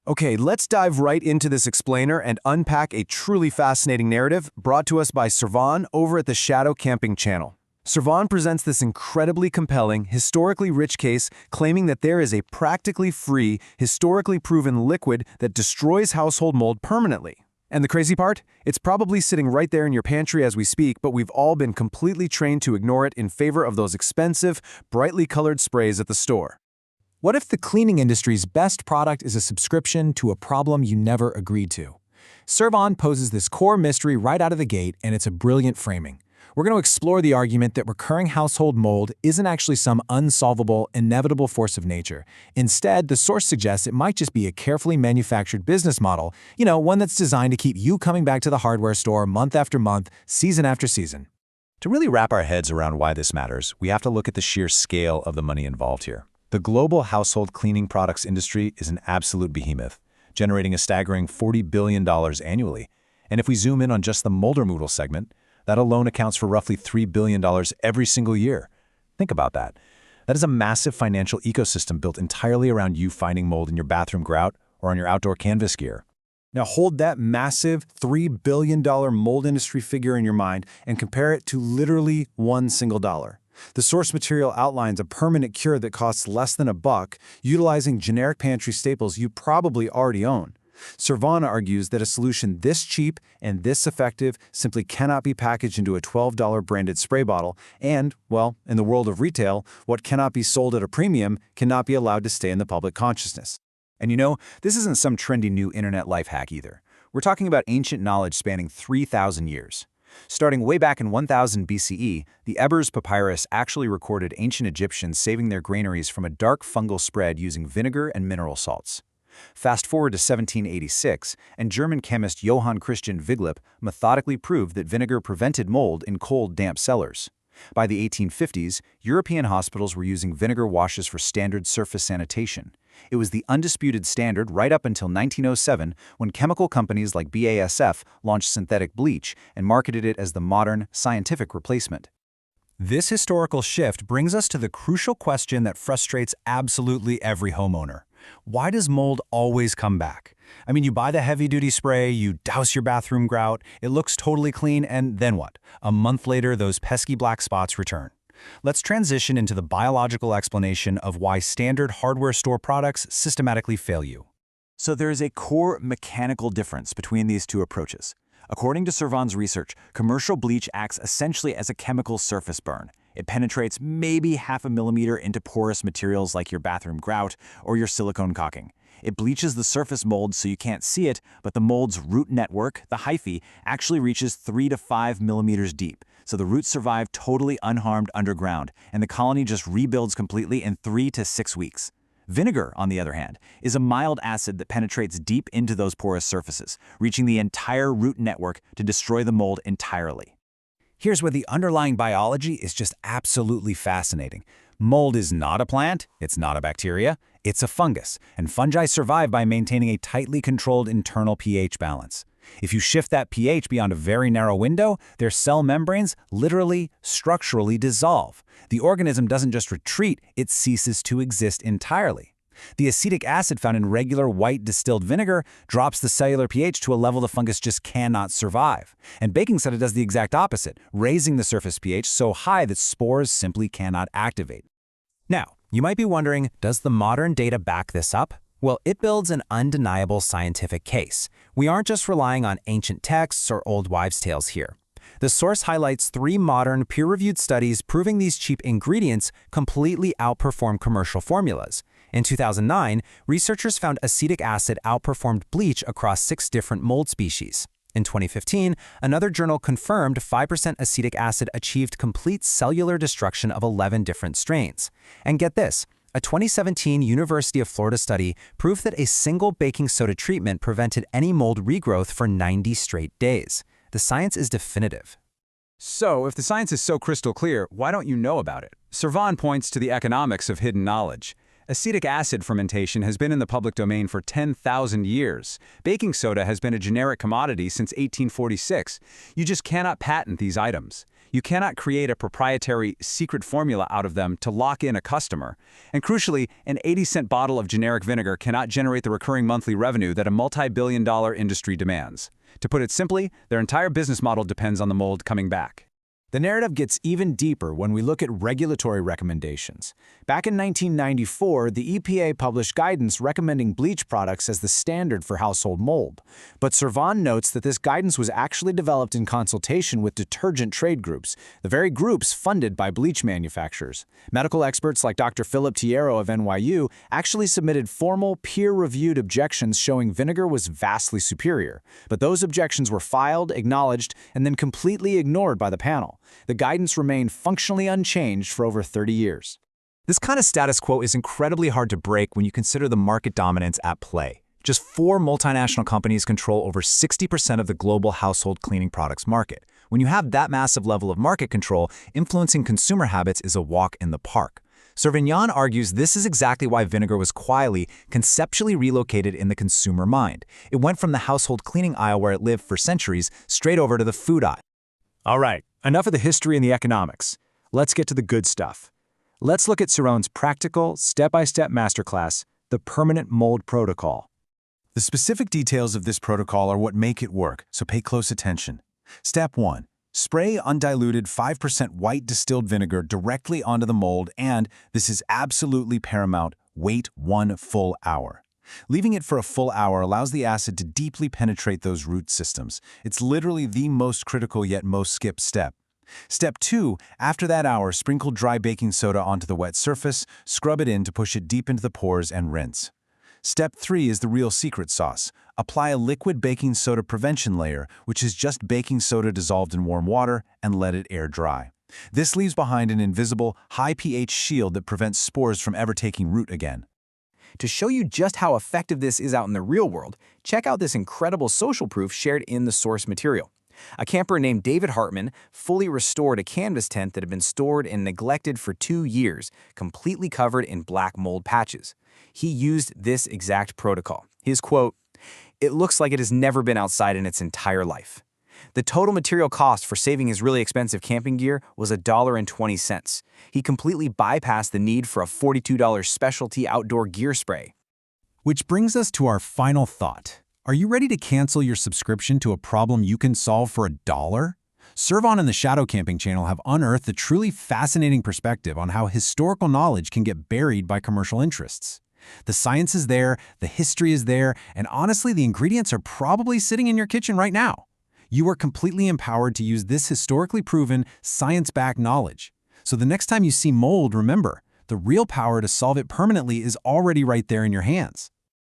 Okay, let's dive right into this explainer and unpack a truly fascinating narrative brought to us by Servan over at the Shadow Camping channel. Servan presents this incredibly compelling, historically rich case claiming that there is a practically free, historically proven liquid that destroys household mold permanently. And the crazy part? It's probably sitting right there in your pantry as we speak, but we've all been completely trained to ignore it in favor of those expensive, brightly colored sprays at the store. What if the cleaning industry's best product is a subscription to a problem you never agreed to? Servan poses this core mystery right out of the gate, and it's a brilliant framing. We're going to explore the argument that recurring household mold isn't actually some unsolvable, inevitable force of nature. Instead, the source suggests it might just be a carefully manufactured business model, one that's designed to keep you coming back to the hardware store month after month, season after season. To really wrap our heads around why this matters, we have to look at the sheer scale of the money involved here. The global household cleaning products industry is an absolute behemoth, generating a staggering $40 billion annually. And if we zoom in on just the mold removal segment, that alone accounts for roughly $3 billion every single year. Think about that. That is a massive financial ecosystem built entirely around you finding mold in your bathroom grout or on your outdoor canvas gear. Now hold that massive $3 billion mold industry figure in your mind and compare it to literally $1 single. The source material outlines a permanent cure that costs less than $1, utilizing generic pantry staples you probably already own. Servan argues that a solution this cheap and this effective simply cannot be packaged into a $12 branded spray bottle, and, well, in the world of retail, what cannot be sold at a premium cannot be allowed to stay in the public consciousness. And this isn't some trendy new internet life hack either. We're talking about ancient knowledge spanning 3,000 years. Starting way back in 1000 BCE, the Ebers Papyrus actually recorded ancient Egyptians saving their granaries from a dark fungal spread using vinegar and mineral salts. Fast forward to 1786, and German chemist Johann Christian Wiglip methodically proved that vinegar prevented mold in cold, damp cellars. By the 1850s, European hospitals were using vinegar washes for standard surface sanitation. It was the undisputed standard right up until 1907, when chemical companies like BASF launched synthetic bleach and marketed it as the modern, scientific replacement. This historical shift brings us to the crucial question that frustrates absolutely every homeowner. Why does mold always come back? I mean, you buy the heavy-duty spray, you douse your bathroom grout, it looks totally clean, and then what? A month later, those pesky black spots return. Let's transition into the biological explanation of why standard hardware store products systematically fail you. So there is a core mechanical difference between these two approaches. According to Servan's research, commercial bleach acts essentially as a chemical surface burn. It penetrates maybe 0.5 millimeter into porous materials like your bathroom grout or your silicone caulking. It bleaches the surface mold so you can't see it, but the mold's root network, the hyphae, actually reaches 3 to 5 millimeters deep, so the roots survive totally unharmed underground, and the colony just rebuilds completely in 3 to 6 weeks. Vinegar, on the other hand, is a mild acid that penetrates deep into those porous surfaces, reaching the entire root network to destroy the mold entirely. Here's where the underlying biology is just absolutely fascinating. Mold is not a plant, it's not a bacteria, it's a fungus, and fungi survive by maintaining a tightly controlled internal pH balance. If you shift that pH beyond a very narrow window, their cell membranes literally, structurally dissolve. The organism doesn't just retreat, it ceases to exist entirely. The acetic acid found in regular white distilled vinegar drops the cellular pH to a level the fungus just cannot survive. And baking soda does the exact opposite, raising the surface pH so high that spores simply cannot activate. Now, you might be wondering, does the modern data back this up? Well, it builds an undeniable scientific case. We aren't just relying on ancient texts or old wives' tales here. The source highlights 3 modern, peer-reviewed studies proving these cheap ingredients completely outperform commercial formulas. In 2009, researchers found acetic acid outperformed bleach across 6 different mold species. In 2015, another journal confirmed 5% acetic acid achieved complete cellular destruction of 11 different strains. And get this, a 2017 University of Florida study proved that a single baking soda treatment prevented any mold regrowth for 90 straight days. The science is definitive. So, if the science is so crystal clear, why don't you know about it? Servan points to the economics of hidden knowledge. Acetic acid fermentation has been in the public domain for 10,000 years. Baking soda has been a generic commodity since 1846. You just cannot patent these items. You cannot create a proprietary secret formula out of them to lock in a customer. And crucially, an 80-cent bottle of generic vinegar cannot generate the recurring monthly revenue that a multi-billion-dollar industry demands. To put it simply, their entire business model depends on the mold coming back. The narrative gets even deeper when we look at regulatory recommendations. Back in 1994, the EPA published guidance recommending bleach products as the standard for household mold. But Servan notes that this guidance was actually developed in consultation with detergent trade groups, the very groups funded by bleach manufacturers. Medical experts like Dr. Philip Tiero of NYU actually submitted formal, peer-reviewed objections showing vinegar was vastly superior. But those objections were filed, acknowledged, and then completely ignored by the panel. The guidance remained functionally unchanged for over 30 years. This kind of status quo is incredibly hard to break when you consider the market dominance at play. Just 4 multinational companies control over 60% of the global household cleaning products market. When you have that massive level of market control, influencing consumer habits is a walk in the park. Servan argues this is exactly why vinegar was quietly, conceptually relocated in the consumer mind. It went from the household cleaning aisle where it lived for centuries straight over to the food aisle. All right, enough of the history and the economics. Let's get to the good stuff. Let's look at Servan's practical, step-by-step masterclass, the permanent mold protocol. The specific details of this protocol are what make it work, so pay close attention. Step 1. Spray undiluted 5% white distilled vinegar directly onto the mold and, this is absolutely paramount, wait 1 full hour. Leaving it for a full hour allows the acid to deeply penetrate those root systems. It's literally the most critical yet most skipped step. Step 2, after that hour, sprinkle dry baking soda onto the wet surface, scrub it in to push it deep into the pores, and rinse. Step 3 is the real secret sauce. Apply a liquid baking soda prevention layer, which is just baking soda dissolved in warm water, and let it air dry. This leaves behind an invisible, high pH shield that prevents spores from ever taking root again. To show you just how effective this is out in the real world, check out this incredible social proof shared in the source material. A camper named David Hartman fully restored a canvas tent that had been stored and neglected for 2 years, completely covered in black mold patches. He used this exact protocol. His quote, "It looks like it has never been outside in its entire life." The total material cost for saving his really expensive camping gear was $1.20. He completely bypassed the need for a $42 specialty outdoor gear spray. Which brings us to our final thought. Are you ready to cancel your subscription to a problem you can solve for $1? Servan and the Shadow Camping channel have unearthed a truly fascinating perspective on how historical knowledge can get buried by commercial interests. The science is there, the history is there, and honestly, the ingredients are probably sitting in your kitchen right now. You are completely empowered to use this historically proven, science-backed knowledge. So the next time you see mold, remember, the real power to solve it permanently is already right there in your hands.